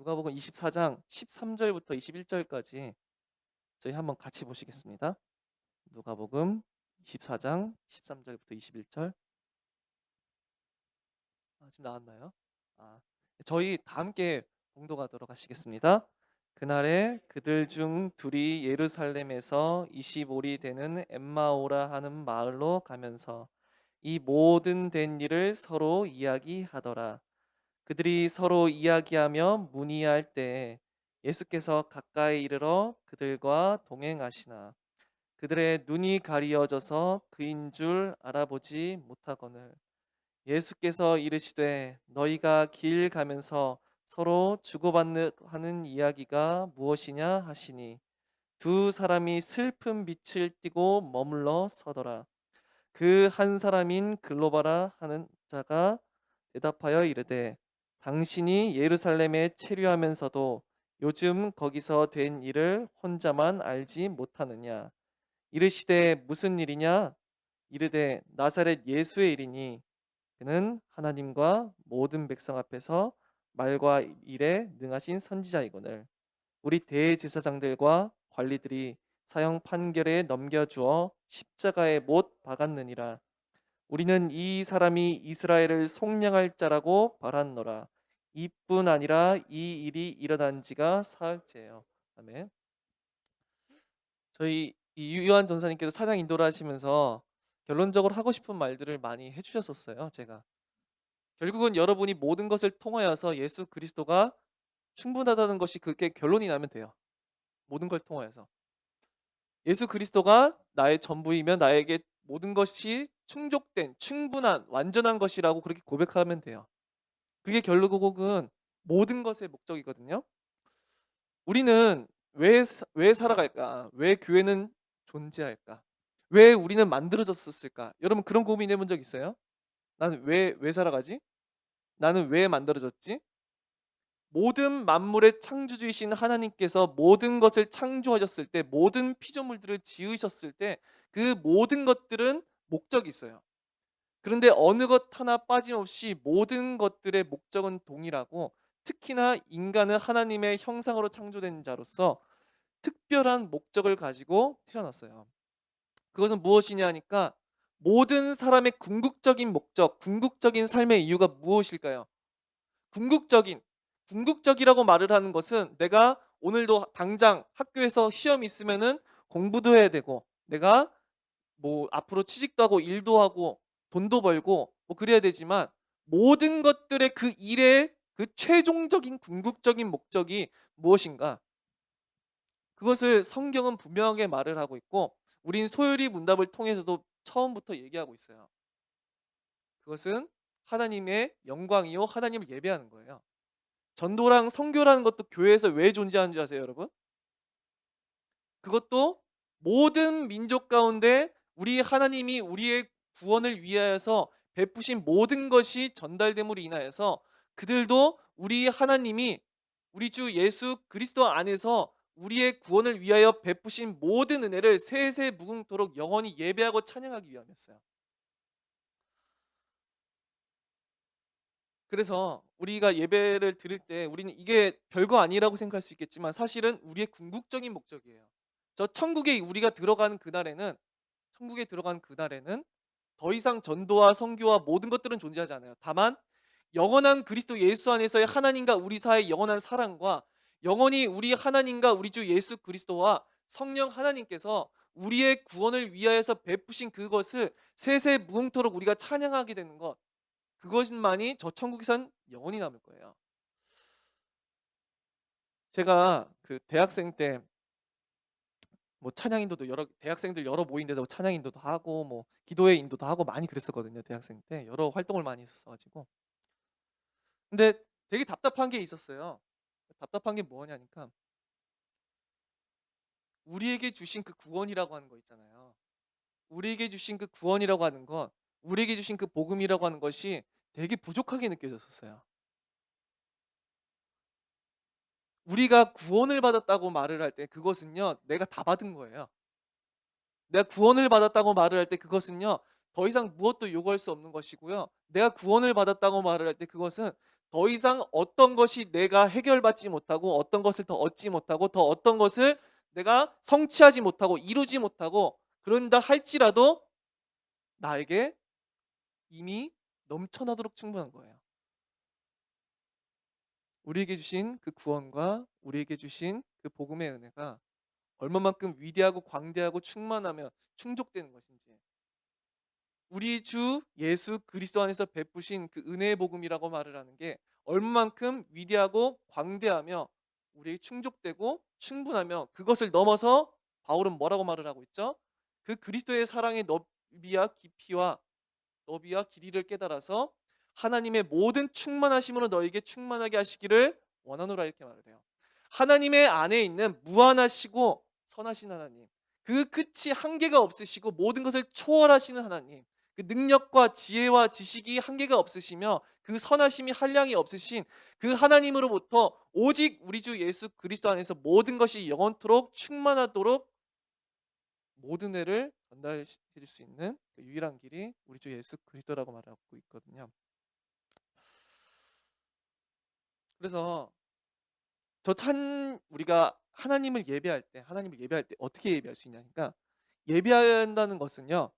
누가복음 24장 13절부터 21절까지 저희 한번 같이 보시겠습니다. 누가복음 24장 13절부터 21절. 지금 나왔나요? 아, 저희 다 함께 봉독하도록 하시겠습니다. 그날에 그들 중 둘이 예루살렘에서 25리 되는 엠마오라 하는 마을로 가면서 이 모든 된 일을 서로 이야기하더라. 그들이 서로 이야기하며 문의할 때 예수께서 가까이 이르러 그들과 동행하시나 그들의 눈이 가리어져서 그인 줄 알아보지 못하거늘 예수께서 이르시되 너희가 길 가면서 서로 주고받는 하는 이야기가 무엇이냐 하시니 두 사람이 슬픈 빛을 띠고 머물러 서더라. 그 한 사람인 글로바라 하는 자가 대답하여 이르되 당신이 예루살렘에 체류하면서도 요즘 거기서 된 일을 혼자만 알지 못하느냐. 이르시되 무슨 일이냐. 이르되 나사렛 예수의 일이니 그는 하나님과 모든 백성 앞에서 말과 일에 능하신 선지자이거늘 우리 대제사장들과 관리들이 사형 판결에 넘겨주어 십자가에 못 박았느니라. 우리는 이 사람이 이스라엘을 속량할 자라고 바랐노라. 이뿐 아니라 이 일이 일어난 지가 사흘째요. 아멘. 저희 이 요한 전사님께서 찬양 인도를 하시면서 결론적으로 하고 싶은 말들을 많이 해주셨었어요. 제가 결국은 여러분이 모든 것을 통하여서 예수 그리스도가 충분하다는 것이 그게 결론이 나면 돼요. 모든 걸 통하여서 예수 그리스도가 나의 전부이며 나에게 모든 것이 충족된 충분한 완전한 것이라고 그렇게 고백하면 돼요. 그게 결국은 모든 것의 목적이거든요. 우리는 왜 살아갈까? 왜 교회는 존재할까? 왜 우리는 만들어졌었을까? 여러분 그런 고민해 본 적 있어요? 나는 왜 살아가지? 나는 왜 만들어졌지? 모든 만물의 창조주이신 하나님께서 모든 것을 창조하셨을 때 모든 피조물들을 지으셨을 때 그 모든 것들은 목적이 있어요. 그런데 어느 것 하나 빠짐없이 모든 것들의 목적은 동일하고 특히나 인간은 하나님의 형상으로 창조된 자로서 특별한 목적을 가지고 태어났어요. 그것은 무엇이냐 하니까 모든 사람의 궁극적인 목적, 궁극적인 삶의 이유가 무엇일까요? 궁극적인, 궁극적이라고 말을 하는 것은 내가 오늘도 당장 학교에서 시험이 있으면은 공부도 해야 되고 내가 뭐 앞으로 취직도 하고 일도 하고 돈도 벌고 뭐 그래야 되지만 모든 것들의 그 일의 그 최종적인 궁극적인 목적이 무엇인가? 그것을 성경은 분명하게 말을 하고 있고 우린 소요리 문답을 통해서도 처음부터 얘기하고 있어요. 그것은 하나님의 영광이요 하나님을 예배하는 거예요. 전도랑 선교라는 것도 교회에서 왜 존재하는 줄 아세요, 여러분? 그것도 모든 민족 가운데 우리 하나님이 우리의 구원을 위하여서 베푸신 모든 것이 전달됨으로 인하여서 그들도 우리 하나님이 우리 주 예수 그리스도 안에서 우리의 구원을 위하여 베푸신 모든 은혜를 세세 무궁토록 영원히 예배하고 찬양하기 위함이었어요. 그래서 우리가 예배를 드릴 때 우리는 이게 별거 아니라고 생각할 수 있겠지만 사실은 우리의 궁극적인 목적이에요. 저 천국에 우리가 들어가는 그날에는 천국에 들어가는 그날에는 더 이상 전도와 선교와 모든 것들은 존재하지 않아요. 다만 영원한 그리스도 예수 안에서의 하나님과 우리 사이의 영원한 사랑과 영원히 우리 하나님과 우리 주 예수 그리스도와 성령 하나님께서 우리의 구원을 위하여서 베푸신 그것을 세세 무궁토록 우리가 찬양하게 되는 것 그것만이 저 천국에선 영원히 남을 거예요. 제가 그 대학생 때 뭐 찬양 인도도 여러 대학생들 여러 모임 데서 찬양 인도도 하고 뭐 기도회 인도도 하고 많이 그랬었거든요, 대학생 때. 여러 활동을 많이 했었어 가지고. 근데 되게 답답한 게 있었어요. 답답한 게 뭐냐니까 우리에게 주신 그 구원이라고 하는 거 있잖아요. 우리에게 주신 그 구원이라고 하는 것, 우리에게 주신 그 복음이라고 하는 것이 되게 부족하게 느껴졌었어요. 우리가 구원을 받았다고 말을 할 때 그것은요. 내가 다 받은 거예요. 내가 구원을 받았다고 말을 할 때 그것은요. 더 이상 무엇도 요구할 수 없는 것이고요. 내가 구원을 받았다고 말을 할 때 그것은 더 이상 어떤 것이 내가 해결받지 못하고 어떤 것을 더 얻지 못하고 더 어떤 것을 내가 성취하지 못하고 이루지 못하고 그런다 할지라도 나에게 이미 넘쳐나도록 충분한 거예요. 우리에게 주신 그 구원과 우리에게 주신 그 복음의 은혜가 얼마만큼 위대하고 광대하고 충만하며 충족되는 것인지, 우리 주 예수 그리스도 안에서 베푸신 그 은혜의 복음이라고 말을 하는 게 얼마만큼 위대하고 광대하며 우리에게 충족되고 충분하며, 그것을 넘어서 바울은 뭐라고 말을 하고 있죠? 그 그리스도의 사랑의 너비와 길이를 깨달아서 하나님의 모든 충만하심으로 너에게 충만하게 하시기를 원하노라, 이렇게 말을 해요. 하나님의 안에 있는 무한하시고 선하신 하나님, 그 끝이 한계가 없으시고 모든 것을 초월하시는 하나님, 그 능력과 지혜와 지식이 한계가 없으시며 그 선하심이 한량이 없으신 그 하나님으로부터 오직 우리 주 예수 그리스도 안에서 모든 것이 영원토록 충만하도록 모든 애를 전달해 줄 수 있는 그 유일한 길이 우리 주 예수 그리스도라고 말하고 있거든요. 그래서 우리가 하나님을 예배할 때 어떻게 예배할 수 있냐니까, 예배한다는 것은요,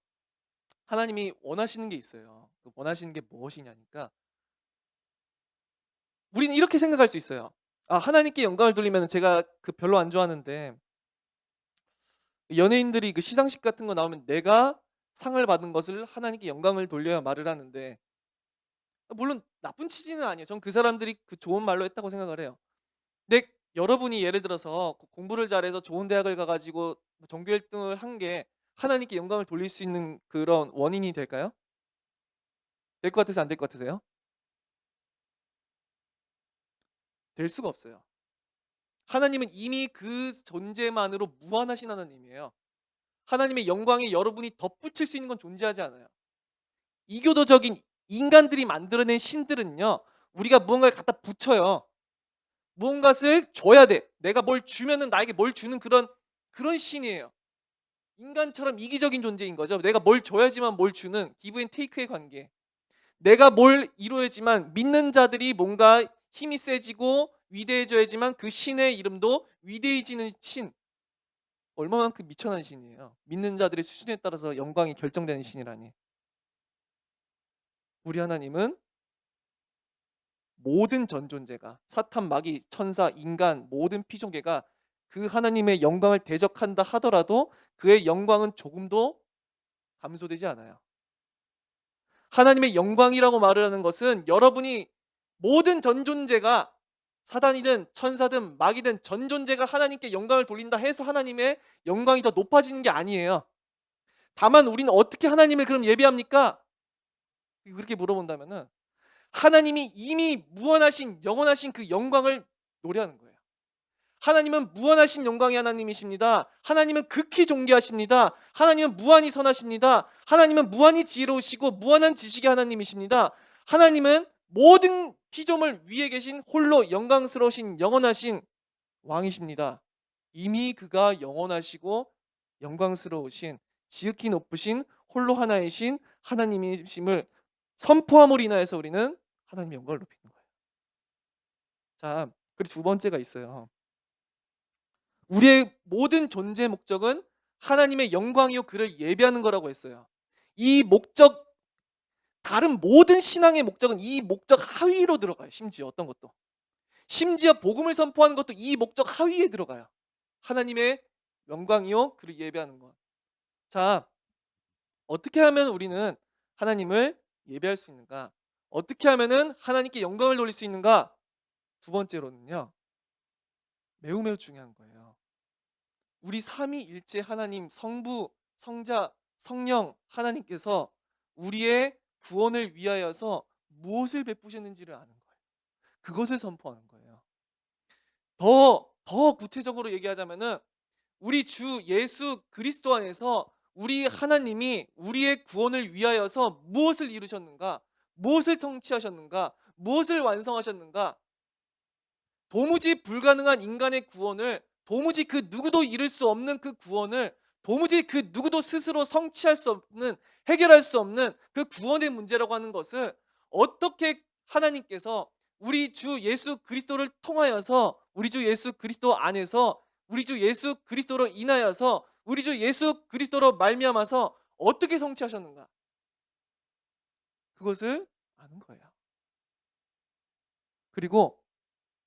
하나님이 원하시는 게 있어요. 그 원하시는 게 무엇이냐니까, 우리는 이렇게 생각할 수 있어요. 아, 하나님께 영광을 돌리면, 제가 그 별로 안 좋아하는데 연예인들이 그 시상식 같은 거 나오면 내가 상을 받은 것을 하나님께 영광을 돌려야 말을 하는데, 물론 나쁜 취지는 아니에요. 전 그 사람들이 그 좋은 말로 했다고 생각을 해요. 근데 여러분이 예를 들어서 공부를 잘해서 좋은 대학을 가 가지고 뭐 전교 1 등을 한 게 하나님께 영광을 돌릴 수 있는 그런 원인이 될까요? 될 것 같으세요? 안 될 것 같으세요? 될 수가 없어요. 하나님은 이미 그 존재만으로 무한하신 하나님이에요. 하나님의 영광에 여러분이 덧붙일 수 있는 건 존재하지 않아요. 이교도적인 인간들이 만들어낸 신들은요, 우리가 무언가를 갖다 붙여요. 무언가를 줘야 돼. 내가 뭘 주면은 나에게 뭘 주는 그런 신이에요. 인간처럼 이기적인 존재인 거죠. 내가 뭘 줘야지만 뭘 주는 기브 앤 테이크의 관계. 내가 뭘 이루어야지만, 믿는 자들이 뭔가 힘이 세지고 위대해져야지만 그 신의 이름도 위대해지는 신. 얼마만큼 미천한 신이에요. 믿는 자들의 수준에 따라서 영광이 결정되는 신이라니. 우리 하나님은 모든 전존재가, 사탄, 마귀, 천사, 인간, 모든 피조계가 그 하나님의 영광을 대적한다 하더라도 그의 영광은 조금도 감소되지 않아요. 하나님의 영광이라고 말을 하는 것은, 여러분이 모든 전존재가, 사단이든 천사든 마귀든 전존재가 하나님께 영광을 돌린다 해서 하나님의 영광이 더 높아지는 게 아니에요. 다만 우리는 어떻게 하나님을 그럼 예배합니까? 그렇게 물어본다면은, 하나님이 이미 무한하신 영원하신 그 영광을 노래하는 거예요. 하나님은 무한하신 영광의 하나님이십니다. 하나님은 극히 존귀하십니다. 하나님은 무한히 선하십니다. 하나님은 무한히 지혜로우시고 무한한 지식의 하나님이십니다. 하나님은 모든 피조물 위에 계신 홀로 영광스러우신 영원하신 왕이십니다. 이미 그가 영원하시고 영광스러우신 지극히 높으신 홀로 하나이신 하나님이심을 선포함으로 인하여서 우리는 하나님의 영광을 높이는 거예요. 자, 그리고 두 번째가 있어요. 우리의 모든 존재의 목적은 하나님의 영광이요 그를 예배하는 거라고 했어요. 이 목적, 다른 모든 신앙의 목적은 이 목적 하위로 들어가요. 심지어 어떤 것도. 심지어 복음을 선포하는 것도 이 목적 하위에 들어가요. 하나님의 영광이요 그를 예배하는 것. 자, 어떻게 하면 우리는 하나님을 예배할 수 있는가? 어떻게 하면은 하나님께 영광을 돌릴 수 있는가? 두 번째로는요, 매우 매우 중요한 거예요. 우리 삼위일체 하나님, 성부, 성자, 성령 하나님께서 우리의 구원을 위하여서 무엇을 베푸셨는지를 아는 거예요. 그것을 선포하는 거예요. 더 구체적으로 얘기하자면은, 우리 주 예수 그리스도 안에서 우리 하나님이 우리의 구원을 위하여서 무엇을 이루셨는가? 무엇을 성취하셨는가? 무엇을 완성하셨는가? 도무지 불가능한 인간의 구원을, 도무지 그 누구도 이룰 수 없는 그 구원을, 도무지 그 누구도 스스로 성취할 수 없는, 해결할 수 없는 그 구원의 문제라고 하는 것을 어떻게 하나님께서 우리 주 예수 그리스도를 통하여서 우리 주 예수 그리스도 안에서 우리 주 예수 그리스도로 인하여서 우리 주 예수 그리스도로 말미암아서 어떻게 성취하셨는가? 그것을 아는 거예요. 그리고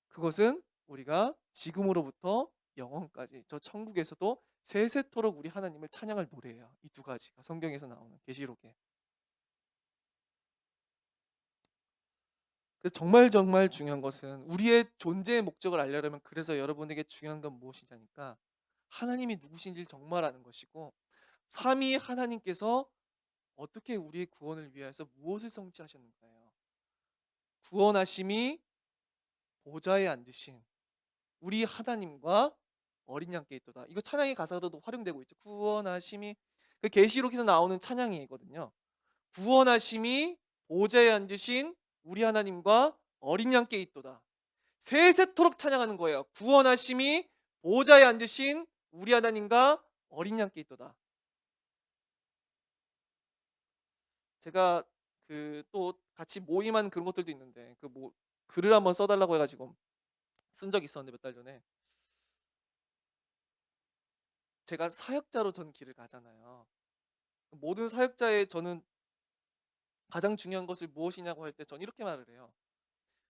그것은 우리가 지금으로부터 영원까지 저 천국에서도 세세토록 우리 하나님을 찬양할 노래예요. 이 두 가지가 성경에서 나오는 계시록에. 그래서 정말 중요한 것은 우리의 존재의 목적을 알려면 그래서 여러분에게 중요한 건 무엇이냐니까 하나님이 누구신지를 정말 아는 것이고 삼위 하나님께서 어떻게 우리의 구원을 위하여서 무엇을 성취하셨는가요. 구원하심이 보좌에 앉으신 우리 하나님과 어린 양께 있도다. 이거 찬양의 가사로도 활용되고 있죠. 구원하심이 그 계시록에서 나오는 찬양이거든요. 구원하심이 보좌에 앉으신 우리 하나님과 어린 양께 있도다. 세세토록 찬양하는 거예요. 구원하심이 보좌에 앉으신 우리 하나님과 어린 양께 있도다. 제가 그 또 같이 모임한 그런 것들도 있는데 그 뭐 글을 한번 써 달라고 해 가지고 쓴 적이 있었는데 몇 달 전에 제가 사역자로 전 길을 가잖아요. 모든 사역자의 저는 가장 중요한 것을 무엇이냐고 할 때 저는 이렇게 말을 해요.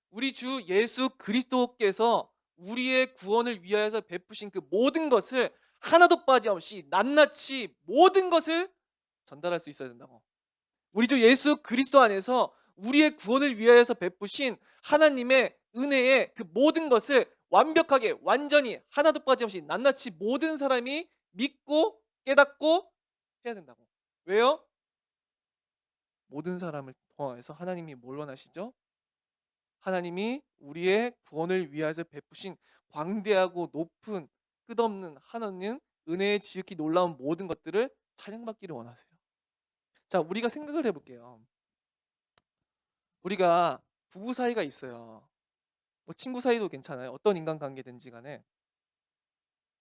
우리 주 예수 그리스도께서 우리의 구원을 위하여서 베푸신 그 모든 것을 하나도 빠짐없이 낱낱이 모든 것을 전달할 수 있어야 된다고. 우리 주 예수 그리스도 안에서 우리의 구원을 위하여서 베푸신 하나님의 은혜의 그 모든 것을 완벽하게 완전히 하나도 빠짐없이 낱낱이 모든 사람이 믿고 깨닫고 해야 된다고. 왜요? 모든 사람을 통해서 하나님이 뭘 원하시죠? 하나님이 우리의 구원을 위하여서 베푸신 광대하고 높은 끝없는 하나님 은혜의 지극히 놀라운 모든 것들을 찬양받기를 원하세요. 자, 우리가 생각을 해볼게요. 우리가 부부 사이가 있어요. 뭐 친구 사이도 괜찮아요. 어떤 인간관계든지 간에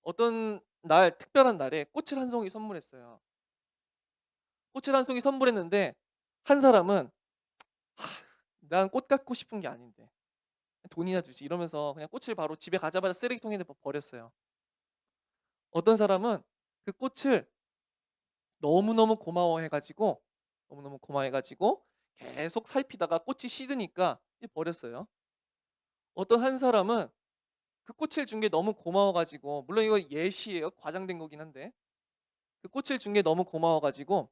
어떤 날 특별한 날에 꽃을 한 송이 선물했어요. 꽃을 한 송이 선물했는데 한 사람은 난 꽃 갖고 싶은 게 아닌데 돈이나 주지 이러면서 그냥 꽃을 바로 집에 가자마자 쓰레기통에 버렸어요. 어떤 사람은 그 꽃을 너무너무 고마워해 가지고 너무너무 고마워해 가지고 계속 살피다가 꽃이 시드니까 버렸어요. 어떤 한 사람은 그 꽃을 준 게 너무 고마워 가지고 물론 이거 예시예요. 과장된 거긴 한데 그 꽃을 준 게 너무 고마워 가지고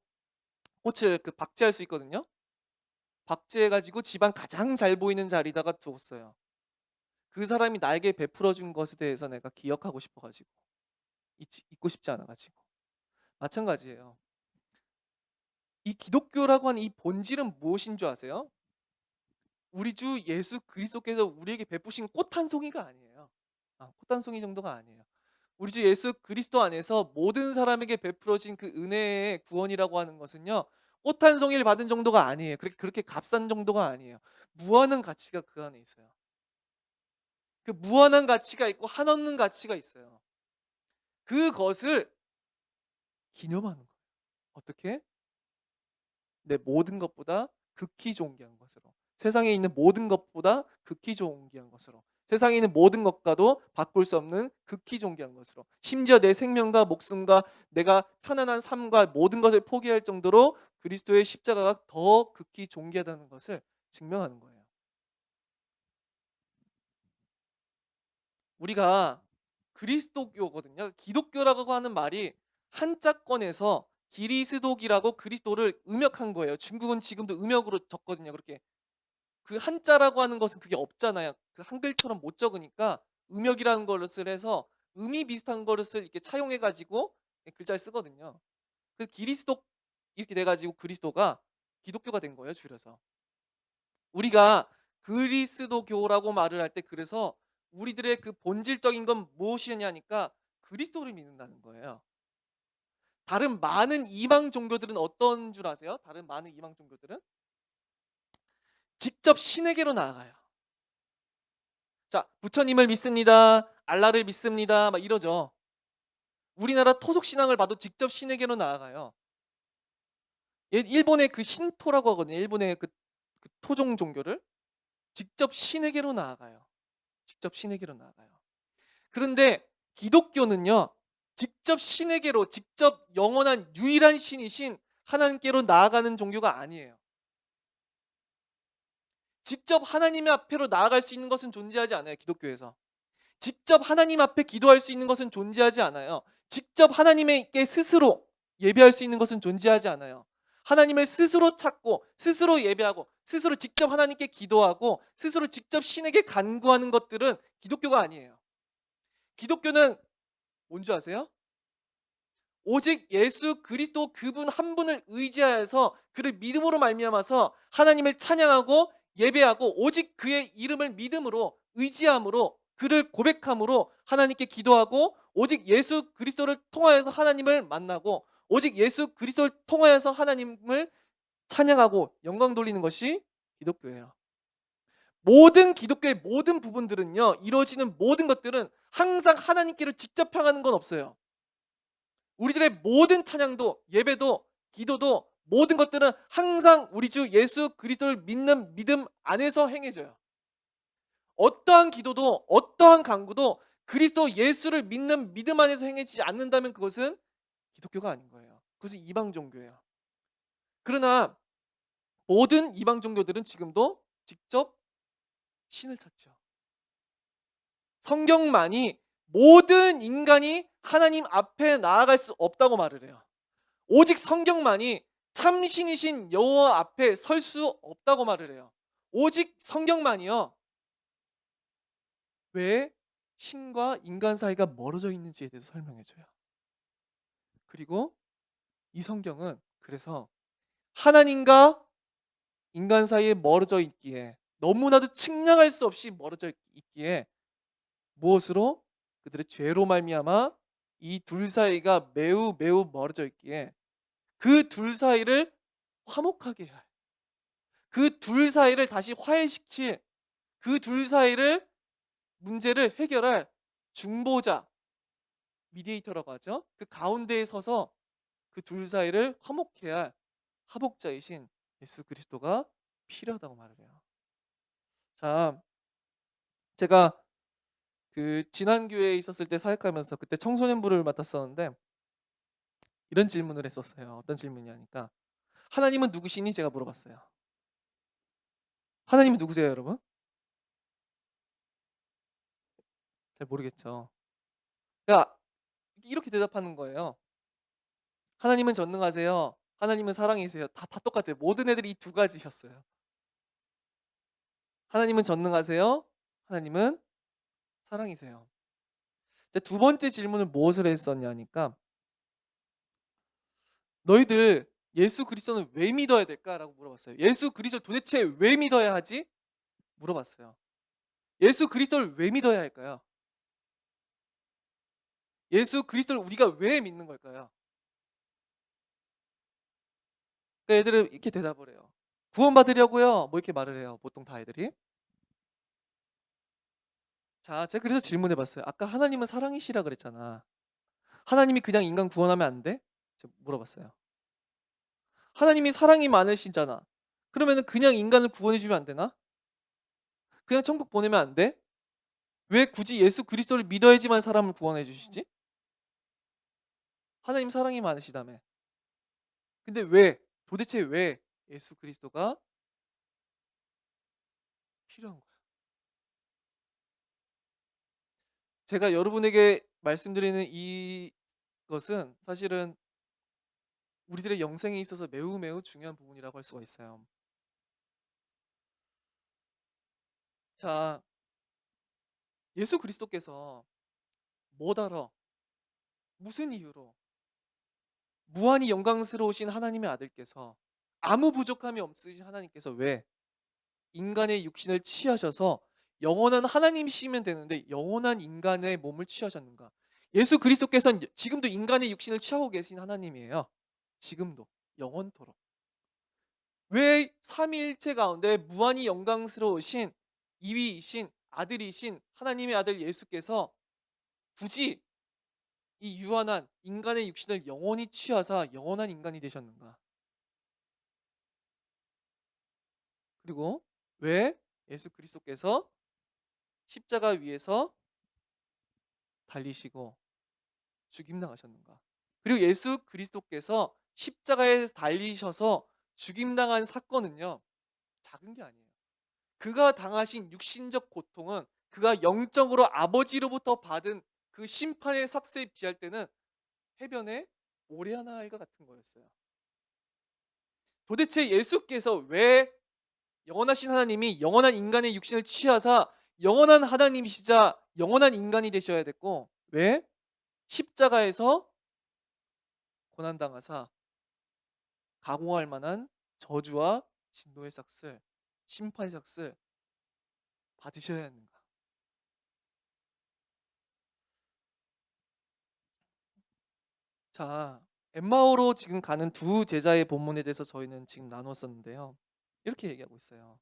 꽃을 그 박제할 수 있거든요. 박제해 가지고 집안 가장 잘 보이는 자리에다가 두었어요. 그 사람이 나에게 베풀어 준 것에 대해서 내가 기억하고 싶어 가지고 잊고 싶지 않아 가지고. 마찬가지예요. 이 기독교라고 하는 이 본질은 무엇인 줄 아세요? 우리 주 예수 그리스도께서 우리에게 베푸신 꽃 한 송이가 아니에요. 꽃 한 송이 정도가 아니에요. 우리 주 예수 그리스도 안에서 모든 사람에게 베풀어진 그 은혜의 구원이라고 하는 것은요. 꽃 한 송이를 받은 정도가 아니에요. 그렇게 값싼 정도가 아니에요. 무한한 가치가 그 안에 있어요. 그 무한한 가치가 있고 한없는 가치가 있어요. 그것을 기념하는 거예요. 어떻게? 내 모든 것보다 극히 존귀한 것으로. 세상에 있는 모든 것보다 극히 존귀한 것으로. 세상에 있는 모든 것과도 바꿀 수 없는 극히 존귀한 것으로. 심지어 내 생명과 목숨과 내가 편안한 삶과 모든 것을 포기할 정도로 그리스도의 십자가가 더 극히 존귀하다는 것을 증명하는 거예요. 우리가 그리스도교거든요. 기독교라고 하는 말이 한자권에서 기리스도기라고 그리스도를 음역한 거예요. 중국은 지금도 음역으로 적거든요. 그렇게 그 한자라고 하는 것은 그게 없잖아요. 그 한글처럼 못 적으니까 음역이라는 것을 해서 음이 비슷한 것을 이렇게 차용해 가지고 글자를 쓰거든요. 그 기리스도 이렇게 돼 가지고 그리스도가 기독교가 된 거예요, 줄여서. 우리가 그리스도교라고 말을 할 때 그래서 우리들의 그 본질적인 건 무엇이냐니까 그리스도를 믿는다는 거예요. 다른 많은 이방 종교들은 어떤 줄 아세요? 다른 많은 이방 종교들은 직접 신에게로 나아가요. 자, 부처님을 믿습니다. 알라를 믿습니다. 막 이러죠. 우리나라 토속 신앙을 봐도 직접 신에게로 나아가요. 일본의 그 신토라고 하거든요. 일본의 그 토종 종교를 직접 신에게로 나아가요. 직접 신에게로 나아가요. 그런데 기독교는요. 직접 신에게로 직접 영원한 유일한 신이신 하나님께로 나아가는 종교가 아니에요. 직접 하나님 앞에로 나아갈 수 있는 것은 존재하지 않아요, 기독교에서. 직접 하나님 앞에 기도할 수 있는 것은 존재하지 않아요. 직접 하나님께 스스로 예배할 수 있는 것은 존재하지 않아요. 하나님을 스스로 찾고 스스로 예배하고 스스로 직접 하나님께 기도하고 스스로 직접 신에게 간구하는 것들은 기독교가 아니에요. 기독교는 뭔지 아세요? 오직 예수 그리스도 그분 한 분을 의지하여서 그를 믿음으로 말미암아서 하나님을 찬양하고 예배하고 오직 그의 이름을 믿음으로 의지함으로 그를 고백함으로 하나님께 기도하고 오직 예수 그리스도를 통하여서 하나님을 만나고 오직 예수 그리스도를 통하여서 하나님을 찬양하고 영광 돌리는 것이 기독교예요. 모든 기독교의 모든 부분들은요, 이루어지는 모든 것들은 항상 하나님께로 직접 향하는 건 없어요. 우리들의 모든 찬양도 예배도 기도도 모든 것들은 항상 우리 주 예수 그리스도를 믿는 믿음 안에서 행해져요. 어떠한 기도도 어떠한 간구도 그리스도 예수를 믿는 믿음 안에서 행해지지 않는다면 그것은 기독교가 아닌 거예요. 그것은 이방 종교예요. 그러나 모든 이방 종교들은 지금도 직접 신을 찾죠. 성경만이 모든 인간이 하나님 앞에 나아갈 수 없다고 말을 해요. 오직 성경만이 참신이신 여호와 앞에 설 수 없다고 말을 해요. 오직 성경만이요. 왜 신과 인간 사이가 멀어져 있는지에 대해서 설명해 줘요. 그리고 이 성경은 그래서 하나님과 인간 사이에 멀어져 있기에 너무나도 측량할 수 없이 멀어져 있기에 무엇으로 그들의 죄로 말미암아 이 둘 사이가 매우 매우 멀어져 있기에 그 둘 사이를 화목하게 해야 해요. 그 둘 사이를 다시 화해시킬 그 둘 사이를 문제를 해결할 중보자, 미디에이터라고 하죠. 그 가운데에 서서 그 둘 사이를 화목해야 할 화복자이신 예수 그리스도가 필요하다고 말을 해요. 자, 제가 그 지난 교회에 있었을 때 사역하면서 그때 청소년부를 맡았었는데 이런 질문을 했었어요. 어떤 질문이냐니까 하나님은 누구시니? 제가 물어봤어요. 하나님은 누구세요, 여러분? 잘 모르겠죠. 그러니까 이렇게 대답하는 거예요. 하나님은 전능하세요. 하나님은 사랑이세요. 다 똑같아요. 모든 애들이 이 두 가지였어요. 하나님은 전능하세요. 하나님은 사랑이세요. 이제 두 번째 질문을 무엇을 했었냐니까 너희들 예수 그리스도는 왜 믿어야 될까라고 물어봤어요. 예수 그리스도를 도대체 왜 믿어야 하지? 물어봤어요. 예수 그리스도를 왜 믿어야 할까요? 예수 그리스도를 우리가 왜 믿는 걸까요? 그러니까 애들은 이렇게 대답을 해요. 구원받으려고요. 뭐 이렇게 말을 해요. 보통 다 애들이. 자, 제가 그래서 질문해 봤어요. 아까 하나님은 사랑이시라 그랬잖아. 하나님이 그냥 인간 구원하면 안 돼? 제가 물어봤어요. 하나님이 사랑이 많으시잖아. 그러면은 그냥 인간을 구원해 주면 안 되나? 그냥 천국 보내면 안 돼? 왜 굳이 예수 그리스도를 믿어야지만 사람을 구원해 주시지? 하나님 사랑이 많으시다며. 근데 왜? 도대체 왜 예수 그리스도가 필요한 거야? 제가 여러분에게 말씀드리는 이것은 사실은 우리들의 영생에 있어서 매우 매우 중요한 부분이라고 할 수가 있어요. 자, 예수 그리스도께서 뭐더러 무슨 이유로 무한히 영광스러우신 하나님의 아들께서 아무 부족함이 없으신 하나님께서 왜 인간의 육신을 취하셔서 영원한 하나님이시면 되는데 영원한 인간의 몸을 취하셨는가? 예수 그리스도께서는 지금도 인간의 육신을 취하고 계신 하나님이에요. 지금도 영원토록. 왜 삼위일체 가운데 무한히 영광스러우신 이위이신 아들이신 하나님의 아들 예수께서 굳이 이 유한한 인간의 육신을 영원히 취하사 영원한 인간이 되셨는가? 그리고 왜 예수 그리스도께서 십자가 위에서 달리시고 죽임당하셨는가? 그리고 예수 그리스도께서 십자가에 달리셔서 죽임당한 사건은요, 작은 게 아니에요. 그가 당하신 육신적 고통은 그가 영적으로 아버지로부터 받은 그 심판의 삭세에 비할 때는 해변에 모래 하나알과 같은 거였어요. 도대체 예수께서 왜 영원하신 하나님이 영원한 인간의 육신을 취하사 영원한 하나님이시자 영원한 인간이 되셔야 됐고, 왜 십자가에서 고난당하사 가공할 만한 저주와 진노의 삭슬, 심판의 삭슬 받으셔야 하는가? 자, 엠마오로 지금 가는 두 제자의 본문에 대해서 저희는 지금 나누었었는데요. 이렇게 얘기하고 있어요.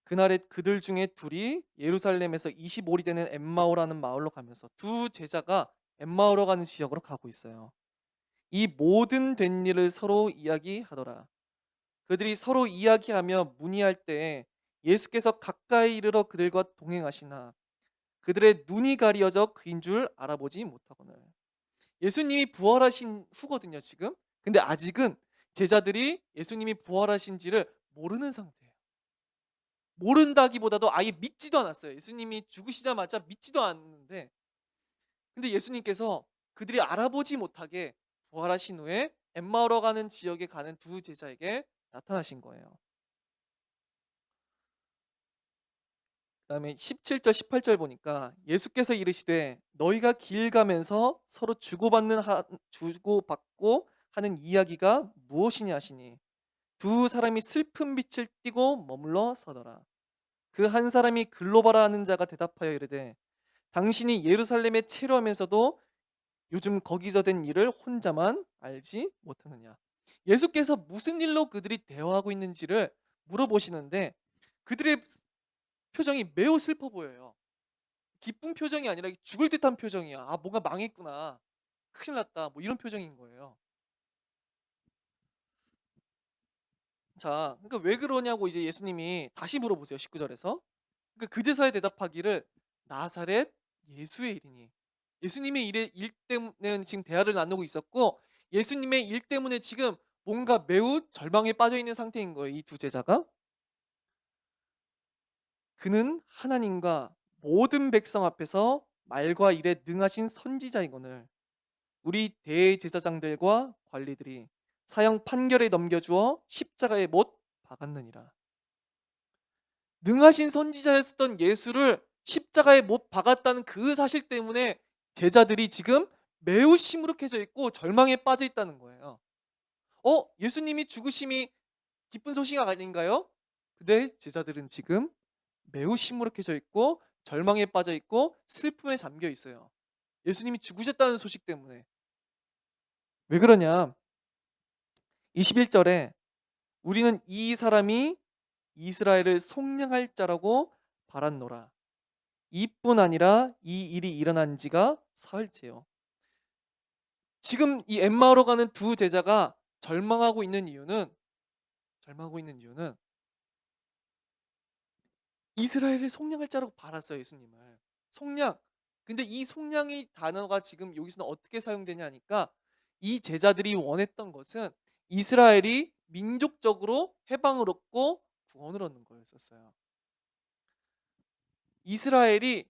그날에 그들 중에 둘이 예루살렘에서 25리 되는 엠마오라는 마을로 가면서 두 제자가 엠마오로 가는 지역으로 가고 있어요. 이 모든 된 일을 서로 이야기하더라. 그들이 서로 이야기하며 문의할 때 예수께서 가까이 이르러 그들과 동행하시나 그들의 눈이 가리어져 그인 줄 알아보지 못하거늘. 예수님이 부활하신 후거든요, 지금. 근데 아직은 제자들이 예수님이 부활하신지를 모르는 상태예요. 모른다기보다도 아예 믿지도 않았어요. 예수님이 죽으시자마자 믿지도 않는데, 근데 예수님께서 그들이 알아보지 못하게 부활하신 후에 엠마오로 가는 지역에 가는 두 제자에게 나타나신 거예요. 그다음에 17절 18절 보니까 예수께서 이르시되 너희가 길 가면서 서로 주고받고 하는 이야기가 무엇이냐 하시니 두 사람이 슬픈 빛을 띠고 머물러 서더라. 그 한 사람이 글로바라 하는 자가 대답하여 이르되 당신이 예루살렘에 체류하면서도 요즘 거기서 된 일을 혼자만 알지 못하느냐. 예수께서 무슨 일로 그들이 대화하고 있는지를 물어보시는데 그들의 표정이 매우 슬퍼 보여요. 기쁜 표정이 아니라 죽을 듯한 표정이야. 아, 뭔가 망했구나. 큰일 났다. 뭐 이런 표정인 거예요. 자, 그러니까 왜 그러냐고 이제 예수님이 다시 물어보세요. 19절에서. 그러니까 그제서야 대답하기를 나사렛 예수의 일이니. 예수님의 일 때문에 지금 대화를 나누고 있었고 예수님의 일 때문에 지금 뭔가 매우 절망에 빠져 있는 상태인 거예요. 이 두 제자가. 그는 하나님과 모든 백성 앞에서 말과 일에 능하신 선지자이거늘 우리 대제사장들과 관리들이 사형 판결에 넘겨주어 십자가에 못 박았느니라. 능하신 선지자였던 예수를 십자가에 못 박았다는 그 사실 때문에 제자들이 지금 매우 시무룩해져 있고 절망에 빠져 있다는 거예요. 예수님이 죽으심이 기쁜 소식 아닌가요? 근데 제자들은 지금 매우 시무룩해져 있고 절망에 빠져 있고 슬픔에 잠겨 있어요. 예수님이 죽으셨다는 소식 때문에. 왜 그러냐? 21절에 우리는 이 사람이 이스라엘을 속량할 자라고 바랐노라. 이뿐 아니라 이 일이 일어난 지가 사흘째요. 지금 이 엠마오로 가는 두 제자가 절망하고 있는 이유는 이스라엘을 속량할 자라고 바랐어요, 예수님을. 속량. 근데 이 속량의 단어가 지금 여기서는 어떻게 사용되냐 하니까 이 제자들이 원했던 것은 이스라엘이 민족적으로 해방을 얻고 구원을 얻는 거였었어요. 이스라엘이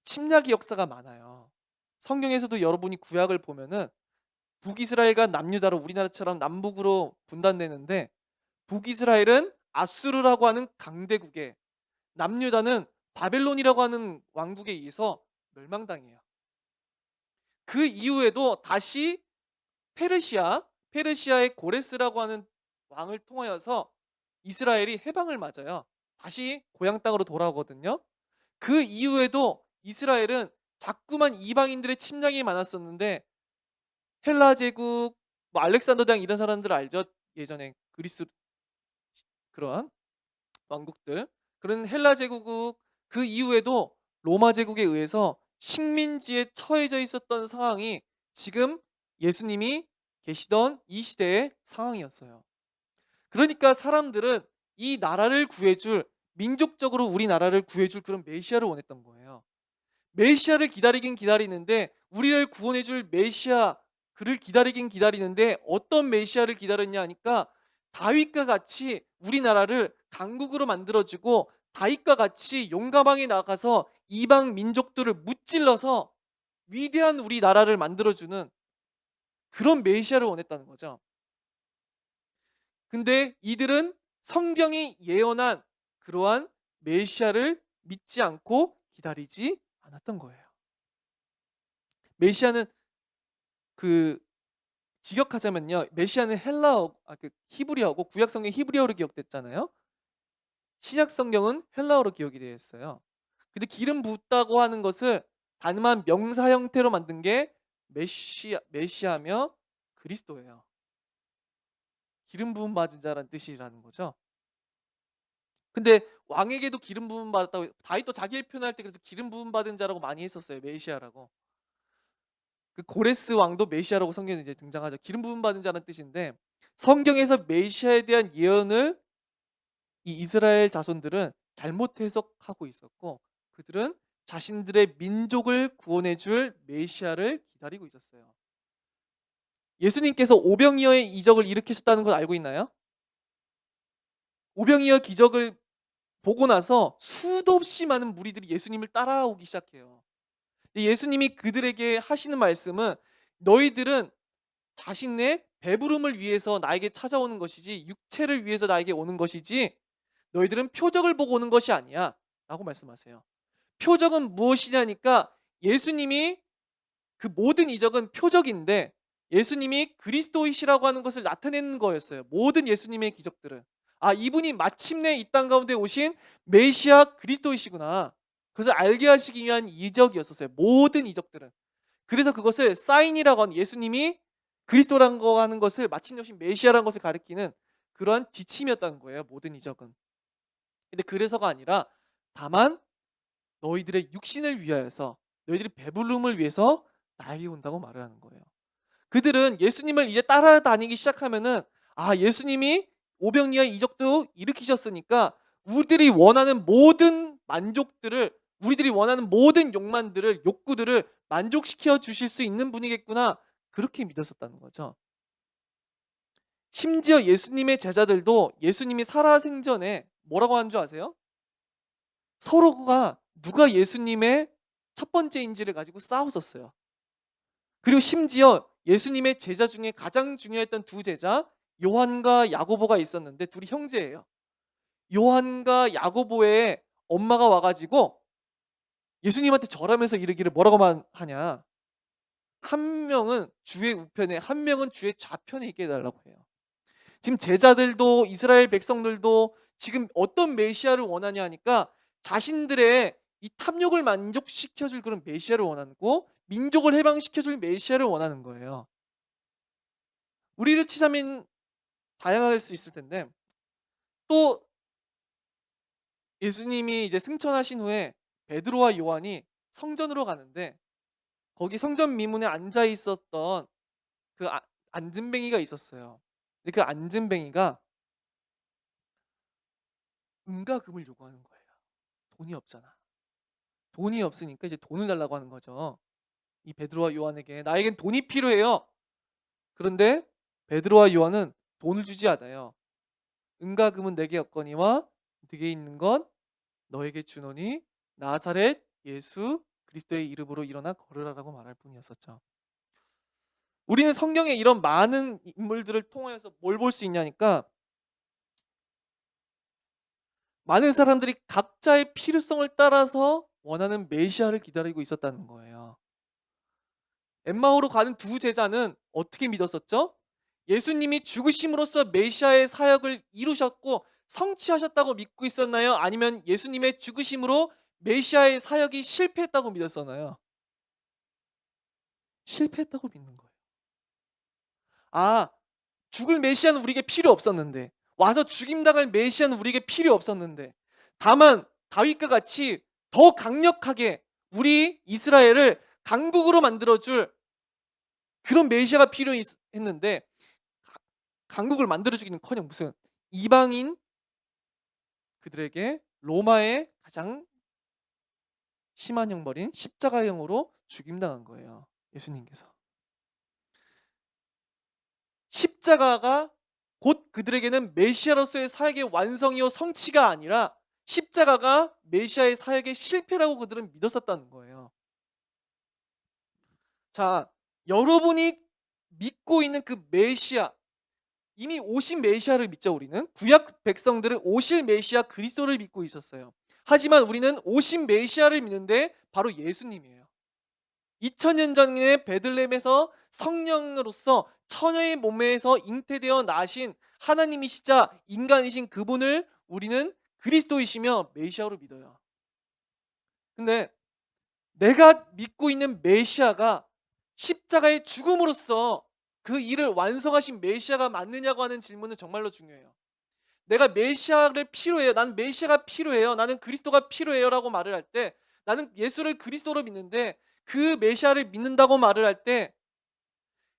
침략의 역사가 많아요. 성경에서도 여러분이 구약을 보면은 북이스라엘과 남유다로 우리나라처럼 남북으로 분단되는데 북이스라엘은 아수르라고 하는 강대국에 남유다는 바벨론이라고 하는 왕국에 의해서 멸망당해요. 그 이후에도 다시 페르시아의 고레스라고 하는 왕을 통하여서 이스라엘이 해방을 맞아요. 다시 고향 땅으로 돌아오거든요. 그 이후에도 이스라엘은 자꾸만 이방인들의 침략이 많았었는데 헬라 제국, 뭐 알렉산더 대왕 이런 사람들 알죠? 예전에 그리스 그러한 왕국들. 그런 헬라 제국 그 이후에도 로마 제국에 의해서 식민지에 처해져 있었던 상황이 지금 예수님이 계시던 이 시대의 상황이었어요. 그러니까 사람들은 이 나라를 구해줄, 민족적으로 우리나라를 구해줄 그런 메시아를 원했던 거예요. 메시아를 기다리긴 기다리는데, 우리를 구원해줄 메시아, 그를 기다리긴 기다리는데 어떤 메시아를 기다렸냐 하니까, 다윗과 같이 우리나라를 강국으로 만들어주고 다윗과 같이 용감하게 나가서 이방 민족들을 무찔러서 위대한 우리나라를 만들어주는 그런 메시아를 원했다는 거죠. 근데 이들은 성경이 예언한 그러한 메시아를 믿지 않고 기다리지 않았던 거예요. 메시아는, 그 직역하자면요, 메시아는 헬라어, 그 히브리어고, 구약 성경 히브리어로 기억됐잖아요. 신약 성경은 헬라어로 기억이 되어 있어요. 근데 기름 붓다고 하는 것을 단만 명사 형태로 만든 게 메시아며 그리스도예요. 기름 부음 받은 자라는 뜻이라는 거죠. 근데 왕에게도 기름 부음 받았다고, 다윗도 자기를 표현할 때 그래서 기름 부음 받은 자라고 많이 했었어요. 메시아라고. 그 고레스 왕도 메시아라고 성경에 이제 등장하죠. 기름 부음 받은 자라는 뜻인데, 성경에서 메시아에 대한 예언을 이 이스라엘 자손들은 잘못 해석하고 있었고, 그들은 자신들의 민족을 구원해 줄 메시아를 기다리고 있었어요. 예수님께서 오병이어의 이적을 일으키셨다는 걸 알고 있나요? 오병이어 기적을 보고 나서 수도 없이 많은 무리들이 예수님을 따라오기 시작해요. 예수님이 그들에게 하시는 말씀은, 너희들은 자신의 배부름을 위해서 나에게 찾아오는 것이지 육체를 위해서 나에게 오는 것이지 너희들은 표적을 보고 오는 것이 아니야 라고 말씀하세요. 표적은 무엇이냐니까, 예수님이, 그 모든 이적은 표적인데 예수님이 그리스도이시라고 하는 것을 나타내는 거였어요. 모든 예수님의 기적들은, 아, 이분이 마침내 이 땅 가운데 오신 메시아 그리스도이시구나, 그것을 알게 하시기 위한 이적이었었어요. 모든 이적들은. 그래서 그것을 사인이라고 하는, 예수님이 그리스도라는 거 하는 것을, 마침내 오신 메시아라는 것을 가리키는 그러한 지침이었다는 거예요. 모든 이적은. 근데 그래서가 아니라, 다만 너희들의 육신을 위하여서, 너희들이 배부름을 위해서 나에게 온다고 말을 하는 거예요. 그들은 예수님을 이제 따라다니기 시작하면은, 아, 예수님이 오병이어 이적도 일으키셨으니까 우리들이 원하는 모든 만족들을, 우리들이 원하는 모든 욕망들을, 욕구들을 만족시켜 주실 수 있는 분이겠구나, 그렇게 믿었었다는 거죠. 심지어 예수님의 제자들도 예수님이 살아생전에 뭐라고 한 줄 아세요? 서로가 누가 예수님의 첫 번째인지를 가지고 싸웠었어요. 그리고 심지어 예수님의 제자 중에 가장 중요했던 두 제자, 요한과 야고보가 있었는데, 둘이 형제예요. 요한과 야고보의 엄마가 와가지고 예수님한테 절하면서 이르기를 뭐라고만 하냐, 한 명은 주의 우편에, 한 명은 주의 좌편에 있게 해달라고 해요. 지금 제자들도 이스라엘 백성들도 지금 어떤 메시아를 원하냐 하니까, 자신들의 이 탐욕을 만족시켜줄 그런 메시아를 원하고, 민족을 해방시켜줄 메시아를 원하는 거예요. 우리를 치자면 다양할 수 있을 텐데, 또 예수님이 이제 승천하신 후에 베드로와 요한이 성전으로 가는데, 거기 성전 미문에 앉아 있었던 그 앉은뱅이가 있었어요. 근데 그 앉은뱅이가 은과 금을 요구하는 거예요. 돈이 없잖아. 돈이 없으니까 이제 돈을 달라고 하는 거죠. 이 베드로와 요한에게, 나에겐 돈이 필요해요. 그런데 베드로와 요한은 돈을 주지 않아요. 은과 금은 내게 없거니와 네게 있는 건 너에게 주노니, 나사렛 예수 그리스도의 이름으로 일어나 걸으라라고 말할 뿐이었었죠. 우리는 성경에 이런 많은 인물들을 통하여서 뭘 볼 수 있냐니까, 많은 사람들이 각자의 필요성을 따라서 원하는 메시아를 기다리고 있었다는 거예요. 엠마오로 가는 두 제자는 어떻게 믿었었죠? 예수님이 죽으심으로써 메시아의 사역을 이루셨고 성취하셨다고 믿고 있었나요? 아니면 예수님의 죽으심으로 메시아의 사역이 실패했다고 믿었었나요? 실패했다고 믿는 거예요. 아, 죽을 메시아는 우리에게 필요 없었는데, 와서 죽임당할 메시아는 우리에게 필요 없었는데, 다만 다윗과 같이 더 강력하게 우리 이스라엘을 강국으로 만들어줄 그런 메시아가 필요했는데, 강국을 만들어주기는커녕 무슨 이방인 그들에게 로마의 가장 심한 형벌인 십자가형으로 죽임당한 거예요, 예수님께서. 십자가가 곧 그들에게는 메시아로서의 사역의 완성이요 성취가 아니라 십자가가 메시아의 사역의 실패라고 그들은 믿었었다는 거예요. 자, 여러분이 믿고 있는 그 메시아, 이미 오신 메시아를 믿죠. 우리는 구약 백성들은 오실 메시아 그리스도를 믿고 있었어요. 하지만 우리는 오신 메시아를 믿는데 바로 예수님이에요. 2000년 전에 베들레헴에서 성령으로서 처녀의 몸에서 잉태되어 나신 하나님이시자 인간이신 그분을 우리는 그리스도이시며 메시아로 믿어요. 근데 내가 믿고 있는 메시아가 십자가의 죽음으로써 그 일을 완성하신 메시아가 맞느냐고 하는 질문은 정말로 중요해요. 내가 메시아를 필요해요. 나는 메시아가 필요해요. 나는 그리스도가 필요해요라고 말을 할 때, 나는 예수를 그리스도로 믿는데 그 메시아를 믿는다고 말을 할 때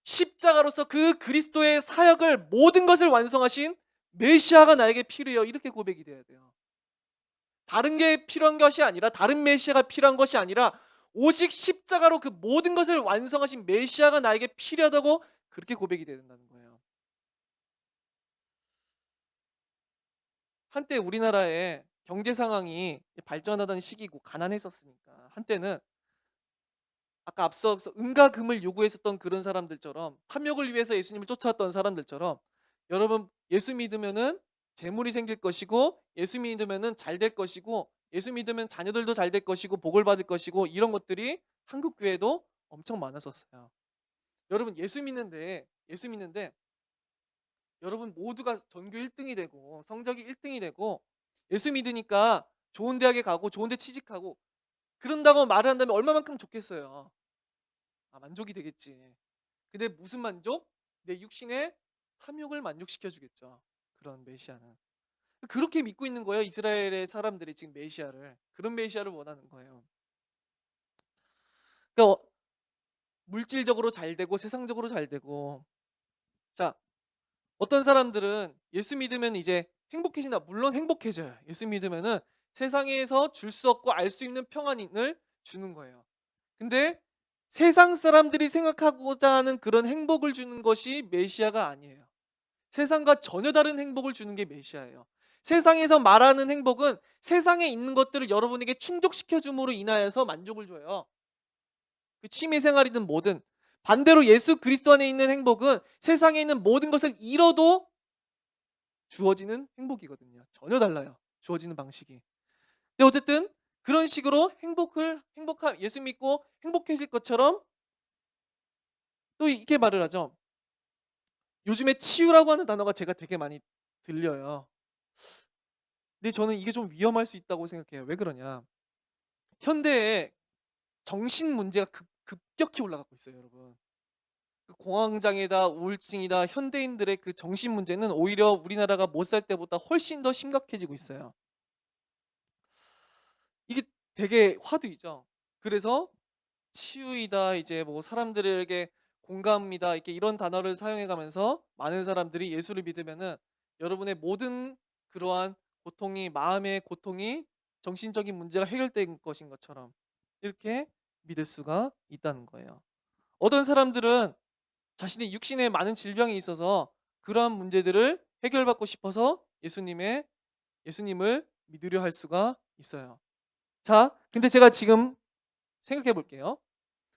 십자가로서 그 그리스도의 사역을 모든 것을 완성하신 메시아가 나에게 필요해요. 이렇게 고백이 돼야 돼요. 다른 게 필요한 것이 아니라, 다른 메시아가 필요한 것이 아니라 오직 십자가로 그 모든 것을 완성하신 메시아가 나에게 필요하다고 그렇게 고백이 돼야 된다는 거예요. 한때 우리나라의 경제 상황이 발전하던 시기고 가난했었으니까 한때는 아까 앞서서 은과 금을 요구했었던 그런 사람들처럼, 탐욕을 위해서 예수님을 쫓아왔던 사람들처럼, 여러분 예수 믿으면은 재물이 생길 것이고, 예수 믿으면은 잘 될 것이고, 예수 믿으면 자녀들도 잘 될 것이고 복을 받을 것이고, 이런 것들이 한국 교회도 엄청 많았었어요. 여러분 예수 믿는데 여러분 모두가 전교 1등이 되고 성적이 1등이 되고 예수 믿으니까 좋은 대학에 가고 좋은 데 취직하고 그런다고 말을 한다면 얼마만큼 좋겠어요. 아, 만족이 되겠지. 근데 무슨 만족? 내 육신의 탐욕을 만족시켜 주겠죠, 그런 메시아는. 그렇게 믿고 있는 거예요, 이스라엘의 사람들이 지금 메시아를. 그런 메시아를 원하는 거예요. 그러니까 물질적으로 잘 되고 세상적으로 잘 되고. 자, 어떤 사람들은 예수 믿으면 이제 행복해진다. 물론 행복해져요. 예수 믿으면은 세상에서 줄 수 없고 알 수 있는 평안을 주는 거예요. 근데 세상 사람들이 생각하고자 하는 그런 행복을 주는 것이 메시아가 아니에요. 세상과 전혀 다른 행복을 주는 게 메시아예요. 세상에서 말하는 행복은 세상에 있는 것들을 여러분에게 충족시켜 줌으로 인하여서 만족을 줘요. 그 취미 생활이든 뭐든. 반대로 예수 그리스도 안에 있는 행복은 세상에 있는 모든 것을 잃어도 주어지는 행복이거든요. 전혀 달라요, 주어지는 방식이. 근데 어쨌든 그런 식으로 행복한 예수 믿고 행복해질 것처럼 또 이렇게 말을 하죠. 요즘에 치유라고 하는 단어가 제가 되게 많이 들려요. 근데 저는 이게 좀 위험할 수 있다고 생각해요. 왜 그러냐? 현대에 정신 문제가 급격히 올라가고 있어요, 여러분. 그 공황장애다, 우울증이다, 현대인들의 그 정신 문제는 오히려 우리나라가 못 살 때보다 훨씬 더 심각해지고 있어요. 이게 되게 화두이죠. 그래서 치유이다, 이제 뭐 사람들에게 공감이다, 이렇게 이런 단어를 사용해 가면서 많은 사람들이 예수를 믿으면은 여러분의 모든 그러한 고통이, 마음의 고통이, 정신적인 문제가 해결된 것인 것처럼 이렇게 믿을 수가 있다는 거예요. 어떤 사람들은 자신의 육신에 많은 질병이 있어서 그러한 문제들을 해결받고 싶어서 예수님을 믿으려 할 수가 있어요. 자, 근데 제가 지금 생각해 볼게요.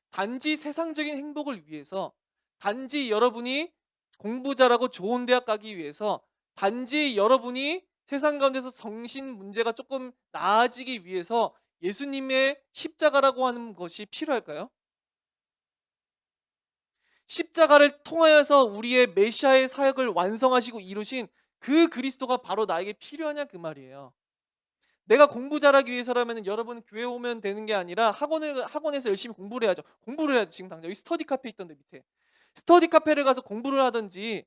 단지 세상적인 행복을 위해서, 단지 여러분이 공부 잘하고 좋은 대학 가기 위해서, 단지 여러분이 세상 가운데서 정신 문제가 조금 나아지기 위해서 예수님의 십자가라고 하는 것이 필요할까요? 십자가를 통하여서 우리의 메시아의 사역을 완성하시고 이루신 그 그리스도가 바로 나에게 필요하냐 그 말이에요. 내가 공부 잘하기 위해서라면 여러분 교회 오면 되는 게 아니라 학원에서 열심히 공부를 해야죠. 공부를 해야죠. 지금 당장 여기 스터디 카페 있던데 밑에. 스터디 카페를 가서 공부를 하든지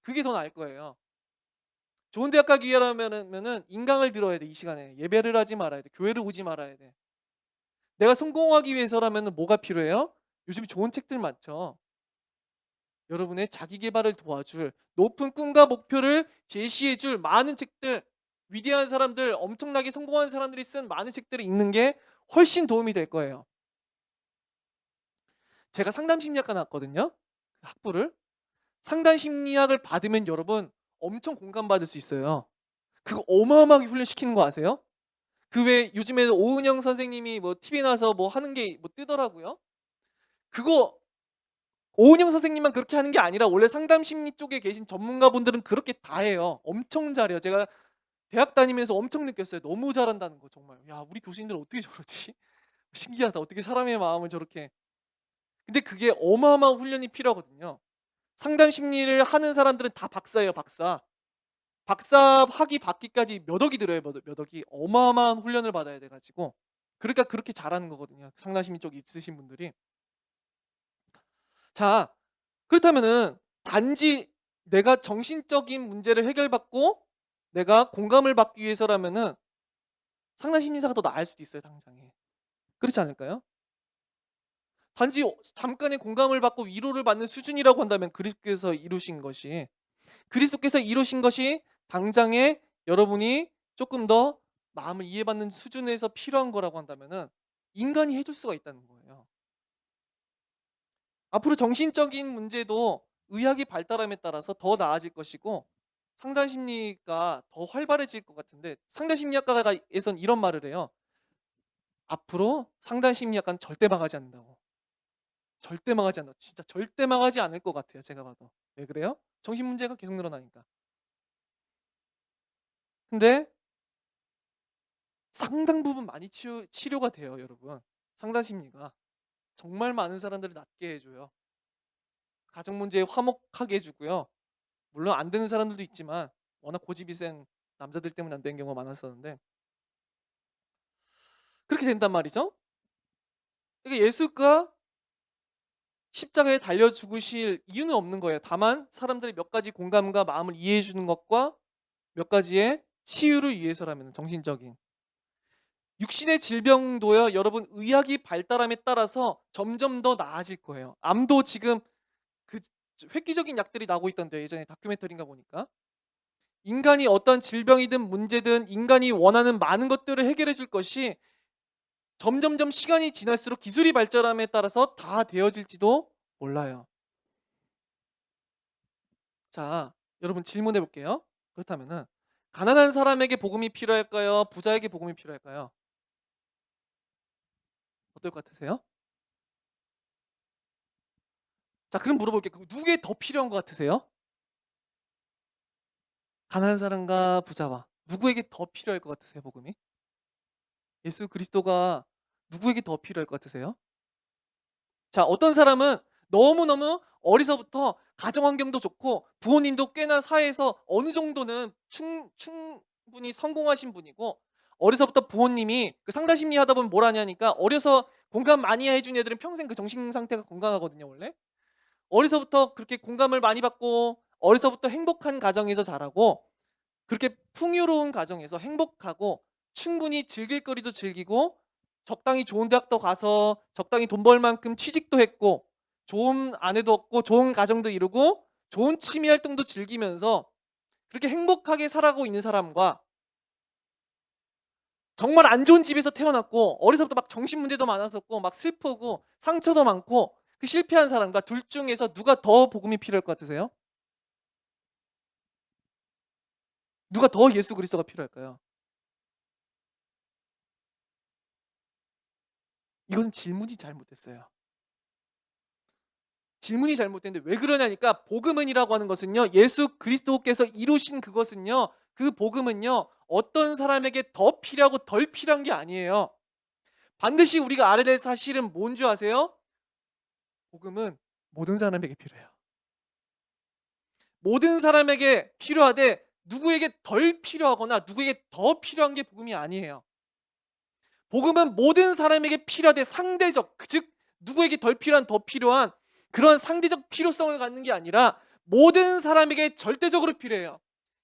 그게 더 나을 거예요. 좋은 대학 가기 위하면은 인강을 들어야 돼, 이 시간에. 예배를 하지 말아야 돼. 교회를 오지 말아야 돼. 내가 성공하기 위해서라면은 뭐가 필요해요? 요즘 좋은 책들 많죠. 여러분의 자기 계발을 도와줄, 높은 꿈과 목표를 제시해 줄 많은 책들, 위대한 사람들, 엄청나게 성공한 사람들이 쓴 많은 책들을 읽는 게 훨씬 도움이 될 거예요. 제가 상담 심리학과 나왔거든요. 학부를. 상담 심리학을 받으면 여러분 엄청 공감받을 수 있어요. 그거 어마어마하게 훈련시키는 거 아세요? 그 외에 요즘에 오은영 선생님이 뭐 TV에 나와서 뭐 하는 게 뭐 뜨더라고요. 그거 오은영 선생님만 그렇게 하는 게 아니라 원래 상담 심리 쪽에 계신 전문가분들은 그렇게 다 해요. 엄청 잘해요. 제가 대학 다니면서 엄청 느꼈어요. 너무 잘한다는 거 정말. '야 우리 교수님들은 어떻게 저러지? 신기하다. 어떻게 사람의 마음을 저렇게.' 근데 그게 어마어마한 훈련이 필요하거든요. 상담 심리를 하는 사람들은 다 박사예요, 박사. 박사 학위 받기까지 몇 억이 들어요, 몇 억이. 어마어마한 훈련을 받아야 돼 가지고. 그러니까 그렇게 잘하는 거거든요, 상담 심리 쪽 있으신 분들이. 자, 그렇다면은 단지 내가 정신적인 문제를 해결받고 내가 공감을 받기 위해서라면은 상담 심리사가 더 나을 수도 있어요, 당장에. 그렇지 않을까요? 단지 잠깐의 공감을 받고 위로를 받는 수준이라고 한다면 그리스도께서 이루신 것이 당장에 여러분이 쪼끔 더 마음을 이해받는 수준에서 필요한 거라고 한다면은 인간이 해줄 수가 있다는 거예요. 앞으로 정신적인 문제도 의학이 발달함에 따라서 더 나아질 것이고 상담 심리가 더 활발해질 것 같은데 상담 심리학과가 에선 이런 말을 해요. "앞으로 상담 심리학과는 절대 망하지 않는다."고. 절대 망하지 않는다. 진짜 절대 망하지 않을 것 같아요, 제가 봐도. 왜 그래요? 정신 문제가 계속 늘어나니까. 근데 상당 부분 많이 치료가 돼요, 여러분. 상담 심리가. 정말 많은 사람들을 낫게 해 줘요. 가정 문제 화목하게 해 주고요. 물론 안 되는 사람들도 있지만 워낙 고집이 센 남자들 때문에 안 되는 경우가 많았었는데 그렇게 된단 말이죠. 그러니까 예수가 십자가에 달려 죽으실 이유는 없는 거예요. 다만 사람들의 몇 가지 공감과 마음을 이해해 주는 것과 몇 가지의 치유를 위해서라면 정신적인. 육신의 질병도요. 여러분 의학이 발달함에 따라서 점점 더 나아질 거예요. 암도 지금 그 획기적인 약들이 나오고 있던데 예전에 다큐멘터리인가 보니까. 인간이 어떤 질병이든 문제든 인간이 원하는 많은 것들을 해결해 줄 것이 점점점 시간이 지날수록 기술이 발전함에 따라서 다 되어질지도 몰라요. 자, 여러분 질문해 볼게요. 그렇다면은 가난한 사람에게 복음이 필요할까요? 부자에게 복음이 필요할까요? 어떨 것 같으세요? 자, 그럼 물어볼게요. 누구에게 더 필요한 것 같으세요? 가난한 사람과 부자와 누구에게 더 필요할 것 같으세요, 복음이? 예수 그리스도가 누구에게 더 필요할 것 같으세요? 자, 어떤 사람은 너무너무 어려서부터 가정 환경도 좋고 부모님도 꽤나 사회에서 어느 정도는 충분히 성공하신 분이고 어려서부터 부모님이 그 상담 심리 하다 보면 뭘 하냐니까 어려서 공감 많이 해준 애들은 평생 그 정신 상태가 건강하거든요, 원래. 어려서부터 그렇게 공감을 많이 받고 어려서부터 행복한 가정에서 자라고 그렇게 풍요로운 가정에서 행복하고 충분히 즐길 거리도 즐기고 적당히 좋은 대학도 가서 적당히 돈 벌 만큼 취직도 했고 좋은 아내도 얻고 좋은 가정도 이루고 좋은 취미 활동도 즐기면서 그렇게 행복하게 살아가고 있는 사람과 정말 안 좋은 집에서 태어났고 어려서부터 막 정신 문제도 많았었고 막 슬프고 상처도 많고 그 실패한 사람과 둘 중에서 누가 더 복음이 필요할 것 같으세요? 누가 더 예수 그리스도가 필요할까요? 이것은 질문이 잘못됐어요. 질문이 잘못됐는데 왜 그러냐니까 복음은이라고 하는 것은요. 예수 그리스도께서 이루신 그것은요. 그 복음은요. 어떤 사람에게 더 필요하고 덜 필요한 게 아니에요. 반드시 우리가 알아야 될 사실은 뭔 줄 아세요? 복음은 모든 사람에게 필요해요. 모든 사람에게 필요하되 누구에게 덜 필요하거나 누구에게 더 필요한 게 복음이 아니에요. 복음은 모든 사람에게 필요하되 상대적 즉 누구에게 덜 필요한 더 필요한 그런 상대적 필요성을 갖는 게 아니라 모든 사람에게 절대적으로 필요해요.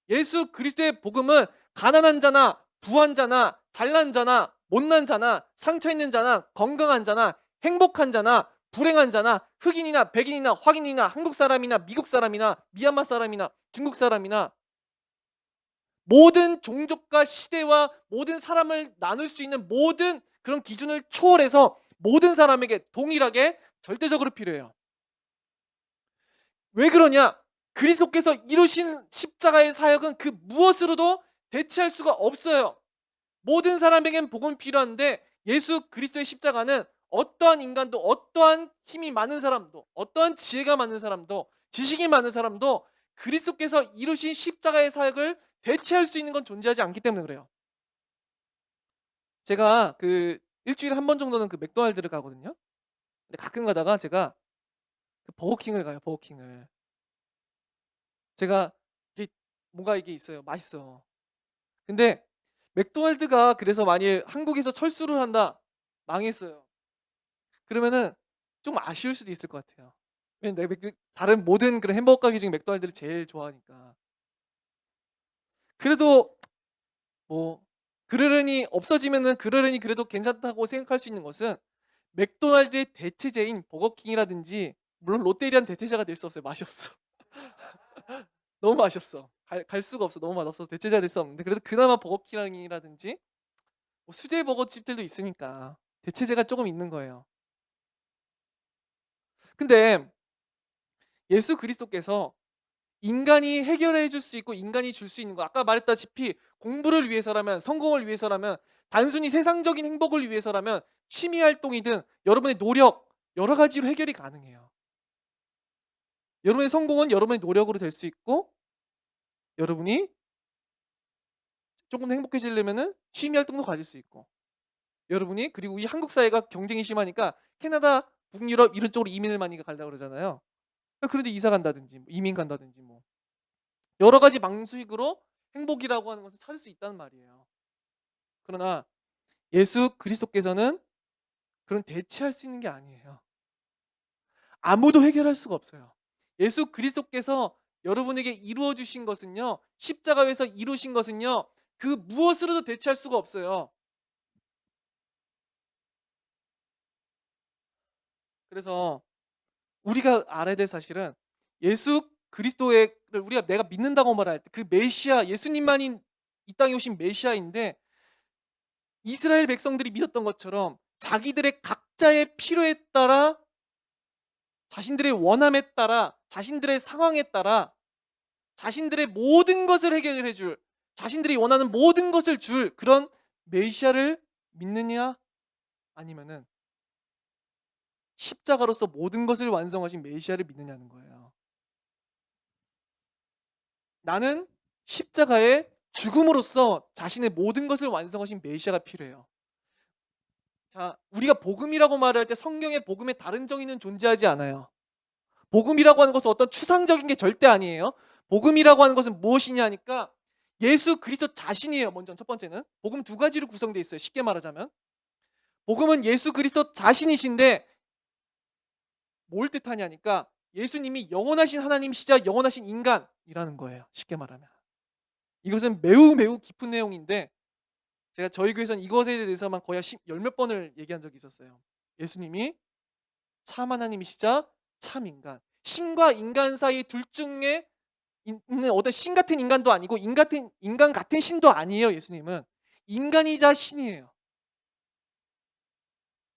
예수 그리스도의 복음은 가난한 자나 부한 자나 잘난 자나 못난 자나 상처 있는 자나 건강한 자나 행복한 자나 불행한 자나 흑인이나 백인이나 화인이나 한국 사람이나 미국 사람이나 미얀마 사람이나 중국 사람이나 모든 종족과 시대와 모든 사람을 나눌 수 있는 모든 그런 기준을 초월해서 모든 사람에게 동일하게 절대적으로 필요해요. 왜 그러냐? 그리스도께서 이루신 십자가의 사역은 그 무엇으로도 대체할 수가 없어요. 모든 사람에겐 복음이 필요한데 예수 그리스도의 십자가는 어떠한 인간도, 어떠한 힘이 많은 사람도, 어떠한 지혜가 많은 사람도, 지식이 많은 사람도 그리스도께서 이루신 십자가의 사역을 대체할 수 있는 건 존재하지 않기 때문에 그래요. 제가 그 일주일에 한 번 정도는 그 맥도날드를 가거든요. 근데 가끔 가다가 제가 그 버거킹을 가요, 버거킹을. 제가 이게 뭔가 이게 있어요. 맛있어. 근데 맥도날드가 그래서 만일 한국에서 철수를 한다. 망했어요. 그러면은 좀 아쉬울 수도 있을 것 같아요. 왜냐면 내가 다른 모든 그런 햄버거 가게 중에 맥도날드를 제일 좋아하니까. 그래도 뭐 그러려니 없어지면은 그러려니 그래도 괜찮다고 생각할 수 있는 것은 맥도날드의 대체제인 버거킹이라든지 물론 롯데리아는 대체제가 될 수 없어요. 맛이 없어. 너무 맛이 없어. 갈 수가 없어. 너무 맛없어서 대체제가 될 수 없는데 그래도 그나마 버거킹이라든지 뭐 수제 버거집들도 있으니까 대체제가 조금 있는 거예요. 근데 예수 그리스도께서 인간이 해결해 줄 수 있고 인간이 줄 수 있는 거 아까 말했다시피 공부를 위해서라면 성공을 위해서라면 단순히 세상적인 행복을 위해서라면 취미 활동이든 여러분의 노력 여러 가지로 해결이 가능해요. 여러분의 성공은 여러분의 노력으로 될 수 있고 여러분이 조금 더 행복해지려면은 취미 활동도 가질 수 있고 여러분이 그리고 이 한국 사회가 경쟁이 심하니까 캐나다, 북유럽 이런 쪽으로 이민을 많이 가려고 그러잖아요. 그런데 이사 간다든지 뭐 이민 간다든지 뭐 여러 가지 방식으로 행복이라고 하는 것을 찾을 수 있다는 말이에요. 그러나 예수 그리스도께서는 그런 대체할 수 있는 게 아니에요. 아무도 해결할 수가 없어요. 예수 그리스도께서 여러분에게 이루어 주신 것은요. 십자가에서 이루신 것은요. 그 무엇으로도 대체할 수가 없어요. 그래서 우리가 알아야 될 사실은 예수 그리스도의 우리가 내가 믿는다고 말할 때 그 메시아 예수님만이 이 땅에 오신 메시아인데 이스라엘 백성들이 믿었던 것처럼 자기들의 각자의 필요에 따라 자신들의 원함에 따라 자신들의 상황에 따라 자신들의 모든 것을 해결해 줄 자신들이 원하는 모든 것을 줄 그런 메시아를 믿느냐 아니면은 십자가로서 모든 것을 완성하신 메시아를 믿느냐는 거예요. 나는 십자가의 죽음으로써 자신의 모든 것을 완성하신 메시아가 필요해요. 자, 우리가 복음이라고 말할 때 성경의 복음의 다른 정의는 존재하지 않아요. 복음이라고 하는 것은 어떤 추상적인 게 절대 아니에요. 복음이라고 하는 것은 무엇이냐 하니까 예수 그리스도 자신이에요. 먼저 첫 번째는 복음 두 가지로 구성되어 있어요. 쉽게 말하자면 복음은 예수 그리스도 자신이신데 뭘 뜻하냐니까 예수님이 영원하신 하나님이시자 영원하신 인간이라는 거예요. 쉽게 말하면 이것은 매우 매우 깊은 내용인데 제가 저희 교회에서는 이것에 대해서만 거의 열 몇 번을 얘기한 적이 있었어요. 예수님이 참 하나님이시자 참 인간. 신과 인간 사이 둘 중에 있는 어떤 신 같은 인간도 아니고 인간 같은 신도 아니에요. 예수님은 인간이자 신이에요.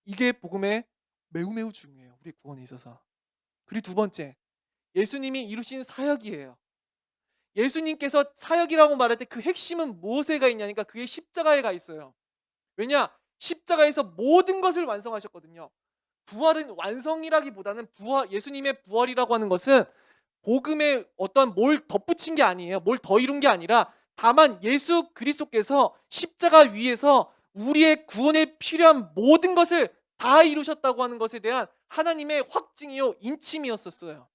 이게 복음에 매우 매우 중요해요. 우리 구원에 있어서. 그리고 두 번째, 예수님이 이루신 사역이에요. 예수님께서 사역이라고 말할 때 그 핵심은 무엇에 가 있냐니까 그게 십자가에 가 있어요. 왜냐? 십자가에서 모든 것을 완성하셨거든요. 부활은 완성이라기보다는 예수님의 부활이라고 하는 것은 복음에 어떤 뭘 덧붙인 게 아니에요. 뭘 더 이룬 게 아니라 다만 예수 그리스도께서 십자가 위에서 우리의 구원에 필요한 모든 것을 다 이루셨다고 하는 것에 대한 하나님의 확증이요 인침이었었어요.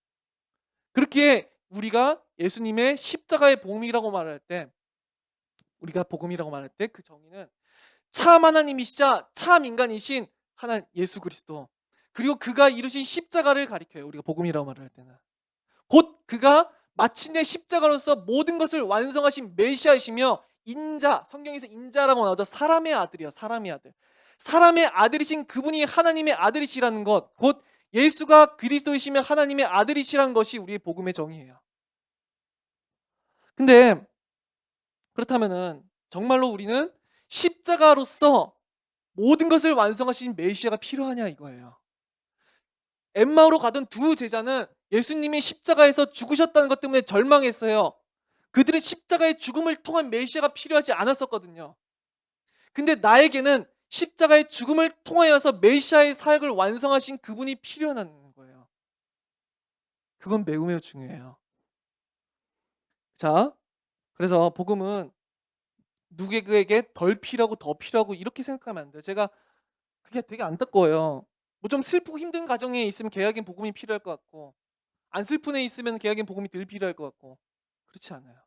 그렇기에 우리가 예수님의 십자가의 복음이라고 말할 때 우리가 복음이라고 말할 때 그 정의는 참 하나님이시자 참 인간이신 하나 예수 그리스도 그리고 그가 이루신 십자가를 가리켜요. 우리가 복음이라고 말할 때는 곧 그가 마침내 십자가로서 모든 것을 완성하신 메시아이시며 인자 성경에서 인자라고 나오죠. 사람의 아들이요. 사람의 아들. 사람의 아들이신 그분이 하나님의 아들이시라는 것 곧 예수가 그리스도이시며 하나님의 아들이시라는 것이 우리의 복음의 정의예요. 근데 그렇다면은 정말로 우리는 십자가로서 모든 것을 완성하신 메시아가 필요하냐 이거예요. 엠마오로 가던 두 제자는 예수님이 십자가에서 죽으셨다는 것 때문에 절망했어요. 그들은 십자가의 죽음을 통한 메시아가 필요하지 않았었거든요. 근데 나에게는 십자가의 죽음을 통하여서 메시아의 사역을 완성하신 그분이 필요하다는 거예요. 그건 매우 매우 중요해요. 자, 그래서 복음은 누구에게 덜 필요하고 더 필요하고 이렇게 생각하면 안 돼요. 제가 그게 되게 안타까워요. 뭐 좀 슬프고 힘든 가정에 있으면 개혁인 복음이 필요할 것 같고, 안 슬픈 애 있으면 개혁인 복음이 덜 필요할 것 같고, 그렇지 않아요.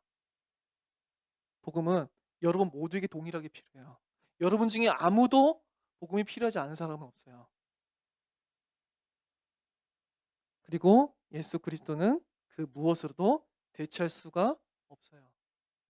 복음은 여러분 모두에게 동일하게 필요해요. 여러분 중에 아무도 복음이 필요하지 않은 사람은 없어요. 그리고 예수 그리스도는 그 무엇으로도 대체할 수가 없어요.